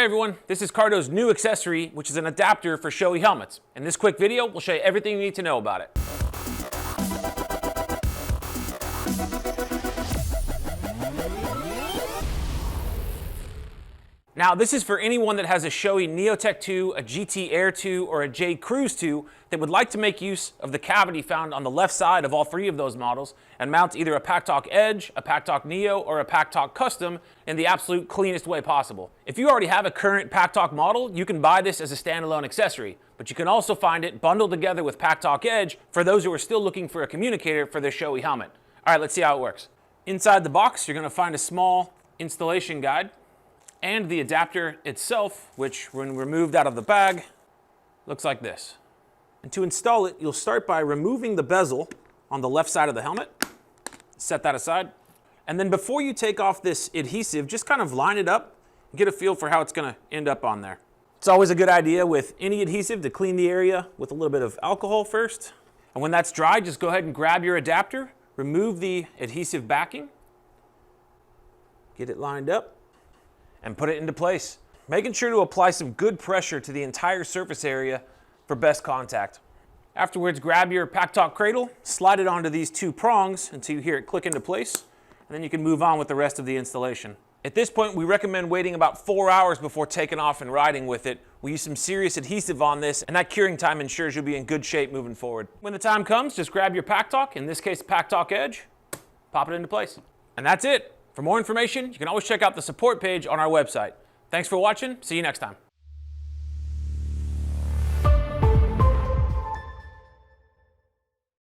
Hey everyone, this is Cardo's new accessory, which is an adapter for Shoei helmets. In this quick video, we'll show you everything you need to know about it. Now, this is for anyone that has a Shoei Neotech 2, a GT Air 2, or a J Cruise 2 that would like to make use of the cavity found on the left side of all three of those models and mount either a Packtalk Edge, a Packtalk Neo, or a Packtalk Custom in the absolute cleanest way possible. If you already have a current Packtalk model, you can buy this as a standalone accessory, but you can also find it bundled together with Packtalk Edge for those who are still looking for a communicator for their Shoei helmet. All right, let's see how it works. Inside the box, you're going to find a small installation guide and the adapter itself, which when removed out of the bag, looks like this. And to install it, you'll start by removing the bezel on the left side of the helmet. Set that aside. And then before you take off this adhesive, just kind of line it up and get a feel for how it's gonna end up on there. It's always a good idea with any adhesive to clean the area with a little bit of alcohol first. And when that's dry, just go ahead and grab your adapter, remove the adhesive backing, get it lined up, and put it into place. Making sure to apply some good pressure to the entire surface area for best contact. Afterwards, grab your Packtalk cradle, slide it onto these two prongs until you hear it click into place, and then you can move on with the rest of the installation. At this point, we recommend waiting about 4 hours before taking off and riding with it. We use some serious adhesive on this, and that curing time ensures you'll be in good shape moving forward. When the time comes, just grab your Packtalk, in this case Packtalk Edge, pop it into place. And that's it. For more information, you can always check out the support page on our website. Thanks for watching. See you next time.